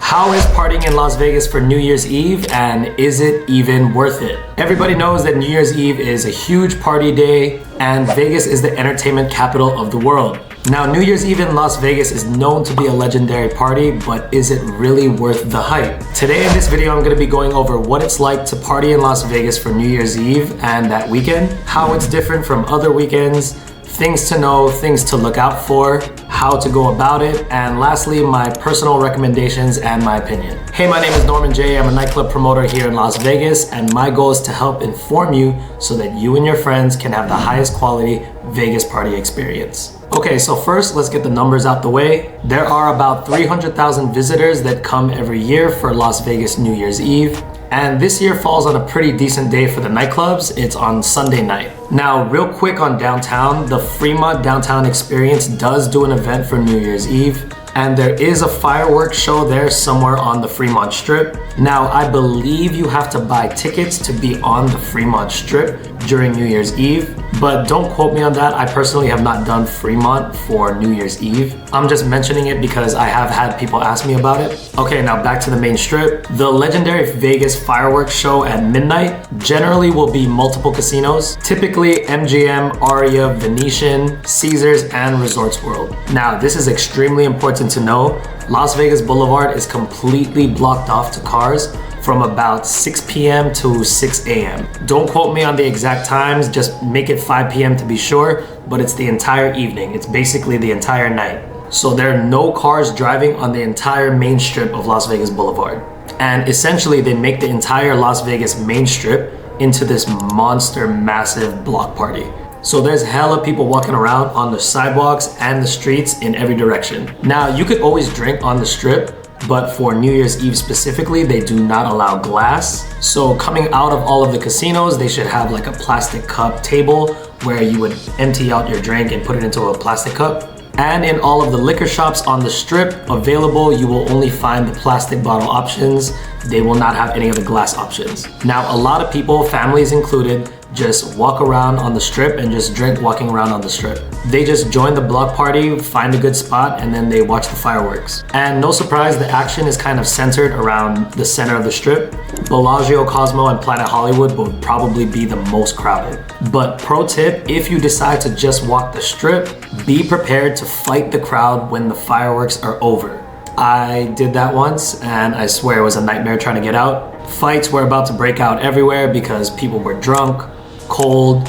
How is partying in Las Vegas for New Year's Eve, and is it even worth it? Everybody knows that New Year's Eve is a huge party day, and Vegas is the entertainment capital of the world. Now, New Year's Eve in Las Vegas is known to be a legendary party, but is it really worth the hype? Today in this video, I'm going to be going over what it's like to party in Las Vegas for New Year's Eve and that weekend, how it's different from other weekends, things to know, things to look out for, how to go about it, and lastly, my personal recommendations and my opinion. Hey, my name is Norman J. I'm a nightclub promoter here in Las Vegas, and my goal is to help inform you so that you and your friends can have the highest quality Vegas party experience. Okay, so first, let's get the numbers out the way. There are about 300,000 visitors that come every year for Las Vegas New Year's Eve. And this year falls on a pretty decent day for the nightclubs. It's on Sunday night. Now, real quick on downtown, the Fremont Downtown Experience does do an event for New Year's Eve. And there is a fireworks show there somewhere on the Fremont Strip. Now, I believe you have to buy tickets to be on the Fremont Strip during New Year's Eve, but don't quote me on that. I personally have not done Fremont for New Year's Eve. I'm just mentioning it because I have had people ask me about it. Okay, now back to the main strip. The legendary Vegas fireworks show at midnight generally will be multiple casinos, typically MGM, Aria, Venetian, Caesars, and Resorts World. Now, this is extremely important to know. Las Vegas Boulevard is completely blocked off to cars from about 6 p.m. to 6 a.m. Don't quote me on the exact times, just make it 5 p.m. to be sure, but it's the entire evening. It's basically the entire night. So there are no cars driving on the entire main strip of Las Vegas Boulevard. And essentially they make the entire Las Vegas main strip into this monster massive block party. So there's hella people walking around on the sidewalks and the streets in every direction. Now, you could always drink on the strip, but for New Year's Eve specifically, they do not allow glass. So coming out of all of the casinos, they should have like a plastic cup table where you would empty out your drink and put it into a plastic cup. And in all of the liquor shops on the strip available, you will only find the plastic bottle options. They will not have any of the glass options. Now, a lot of people, families included, just walk around on the strip and just drink walking around on the strip. They just join the block party, find a good spot, and then they watch the fireworks. And no surprise, the action is kind of centered around the center of the strip. Bellagio, Cosmo, and Planet Hollywood would probably be the most crowded. But pro tip, if you decide to just walk the strip, be prepared to fight the crowd when the fireworks are over. I did that once, and I swear it was a nightmare trying to get out. Fights were about to break out everywhere because people were drunk, cold,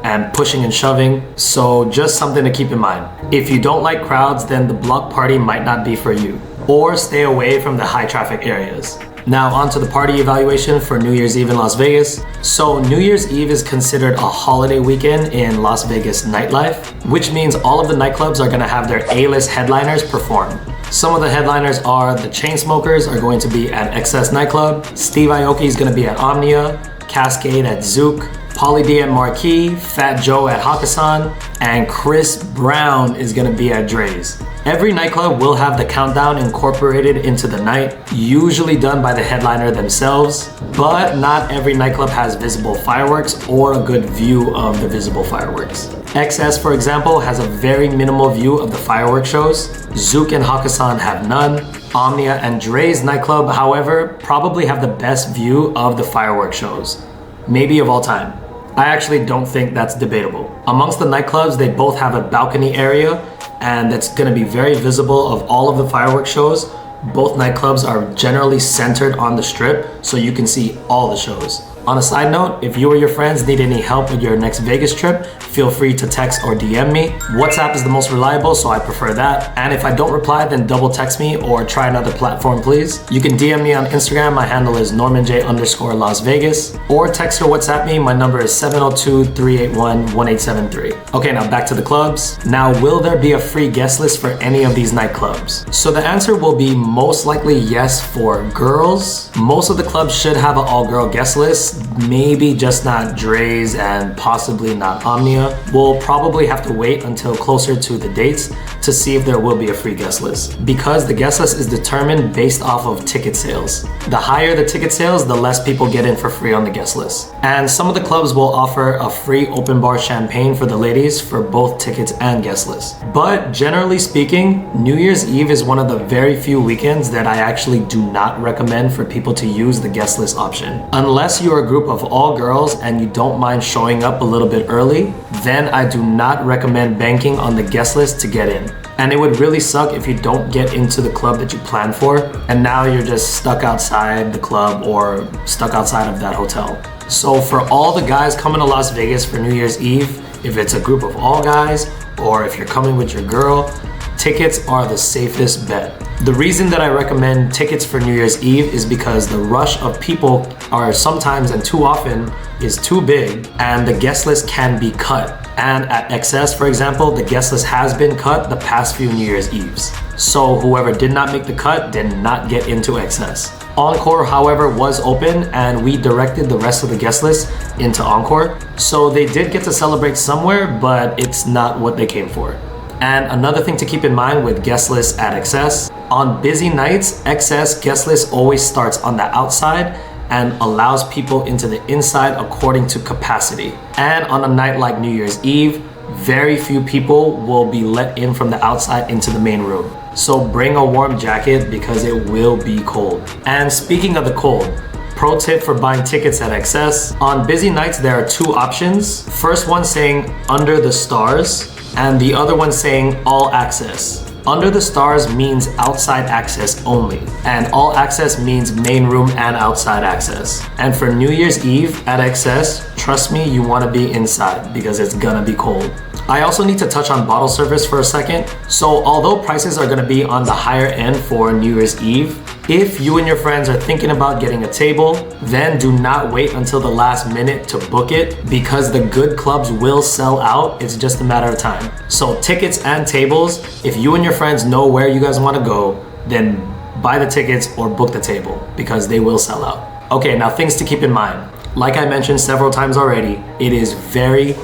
and pushing and shoving. So just something to keep in mind. If you don't like crowds, then the block party might not be for you. Or stay away from the high traffic areas. Now on to the party evaluation for New Year's Eve in Las Vegas. So New Year's Eve is considered a holiday weekend in Las Vegas nightlife, which means all of the nightclubs are gonna have their A-list headliners perform. Some of the headliners are the Chainsmokers are going to be at XS Nightclub, Steve Aoki is gonna be at Omnia, Cascade at Zouk, Pauly D at Marquee, Fat Joe at Hakkasan, and Chris Brown is gonna be at Dre's. Every nightclub will have the countdown incorporated into the night, usually done by the headliner themselves, but not every nightclub has visible fireworks or a good view of the visible fireworks. XS, for example, has a very minimal view of the fireworks shows. Zouk and Hakkasan have none. Omnia and Dre's nightclub, however, probably have the best view of the fireworks shows, maybe of all time. I actually don't think that's debatable. Amongst the nightclubs, they both have a balcony area, and that's gonna be very visible of all of the fireworks shows. Both nightclubs are generally centered on the strip, so you can see all the shows. On a side note, if you or your friends need any help with your next Vegas trip, feel free to text or DM me. WhatsApp is the most reliable, so I prefer that. And if I don't reply, then double text me or try another platform, please. You can DM me on Instagram. My handle is NormanJ_Las Vegas. Or text or WhatsApp me. My number is 702-381-1873. Okay, now back to the clubs. Now, will there be a free guest list for any of these nightclubs? So the answer will be most likely yes for girls. Most of the clubs should have an all-girl guest list. Maybe just not Dre's and possibly not Omnia. We'll probably have to wait until closer to the dates to see if there will be a free guest list, because the guest list is determined based off of ticket sales. The higher the ticket sales, the less people get in for free on the guest list. And some of the clubs will offer a free open bar champagne for the ladies for both tickets and guest list. But generally speaking, New Year's Eve is one of the very few weekends that I actually do not recommend for people to use the guest list option. Unless you're a group of all girls and you don't mind showing up a little bit early, then I do not recommend banking on the guest list to get in. And it would really suck if you don't get into the club that you planned for, and now you're just stuck outside the club or stuck outside of that hotel. So for all the guys coming to Las Vegas for New Year's Eve, if it's a group of all guys, or if you're coming with your girl, tickets are the safest bet. The reason that I recommend tickets for New Year's Eve is because the rush of people are sometimes and too often is too big, and the guest list can be cut. And at XS, for example, the guest list has been cut the past few New Year's Eves. So whoever did not make the cut did not get into XS. Encore, however, was open, and we directed the rest of the guest list into Encore. So they did get to celebrate somewhere, but it's not what they came for. And another thing to keep in mind with guest lists at XS, on busy nights, XS guest list always starts on the outside and allows people into the inside according to capacity. And on a night like New Year's Eve, very few people will be let in from the outside into the main room. So bring a warm jacket because it will be cold. And speaking of the cold, pro tip for buying tickets at XS, on busy nights there are two options. First one saying under the stars, and the other one saying all access. Under the stars means outside access only, and all access means main room and outside access. And for New Year's Eve at XS, trust me, you want to be inside because it's gonna be cold. I also need to touch on bottle service for a second. So although prices are gonna be on the higher end for New Year's Eve, if you and your friends are thinking about getting a table, then do not wait until the last minute to book it, because the good clubs will sell out. It's just a matter of time. So tickets and tables, if you and your friends know where you guys want to go, then buy the tickets or book the table because they will sell out. Okay, now things to keep in mind. Like I mentioned several times already, it is very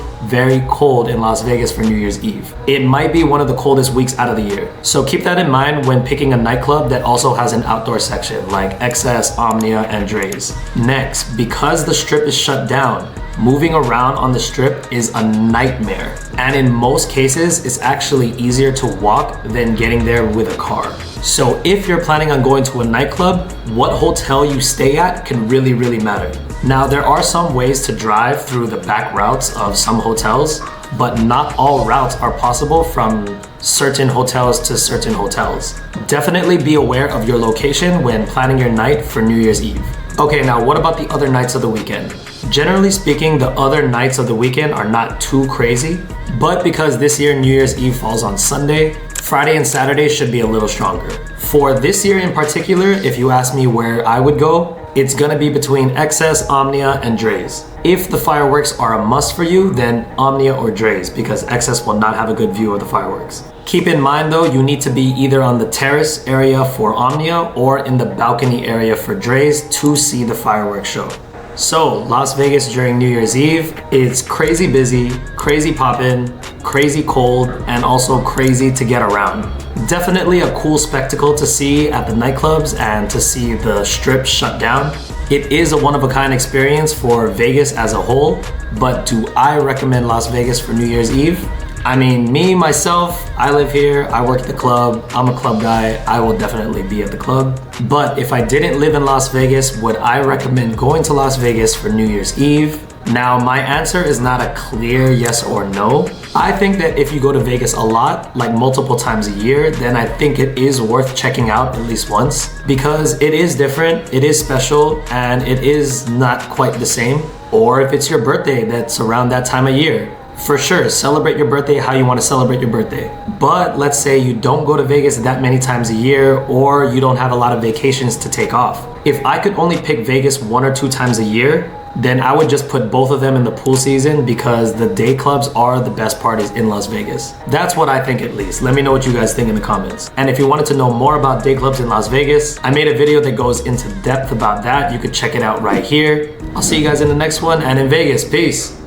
cold in Las Vegas for New Year's Eve. It might be one of the coldest weeks out of the year. So keep that in mind when picking a nightclub that also has an outdoor section like XS, Omnia, and Dre's. Next, because the strip is shut down, moving around on the strip is a nightmare. And in most cases, it's actually easier to walk than getting there with a car. So if you're planning on going to a nightclub, what hotel you stay at can really matter. Now, there are some ways to drive through the back routes of some hotels, but not all routes are possible from certain hotels to certain hotels. Definitely be aware of your location when planning your night for New Year's Eve. Okay, now what about the other nights of the weekend? Generally speaking, the other nights of the weekend are not too crazy, but because this year New Year's Eve falls on Sunday, Friday and Saturday should be a little stronger. For this year in particular, if you ask me where I would go, it's gonna be between XS, Omnia, and Dre's. If the fireworks are a must for you, then Omnia or Dre's, because XS will not have a good view of the fireworks. Keep in mind though, you need to be either on the terrace area for Omnia or in the balcony area for Dre's to see the fireworks show. So, Las Vegas during New Year's Eve, it's crazy busy, crazy poppin', crazy cold, and also crazy to get around. Definitely a cool spectacle to see at the nightclubs and to see the strip shut down. It is a one-of-a-kind experience for Vegas as a whole, but do I recommend Las Vegas for New Year's Eve? I mean, me, myself, I live here, I work at the club, I'm a club guy, I will definitely be at the club. But if I didn't live in Las Vegas, would I recommend going to Las Vegas for New Year's Eve? Now, my answer is not a clear yes or no. I think that if you go to Vegas a lot, like multiple times a year, then I think it is worth checking out at least once, because it is different, it is special, and it is not quite the same. Or if it's your birthday that's around that time of year, for sure, celebrate your birthday how you want to celebrate your birthday. But let's say you don't go to Vegas that many times a year, or you don't have a lot of vacations to take off. If I could only pick Vegas 1 or 2 times a year, then I would just put both of them in the pool season, because the day clubs are the best parties in Las Vegas. That's what I think, at least. Let me know what you guys think in the comments. And if you wanted to know more about day clubs in Las Vegas, I made a video that goes into depth about that. You could check it out right here. I'll see you guys in the next one, and in Vegas, peace.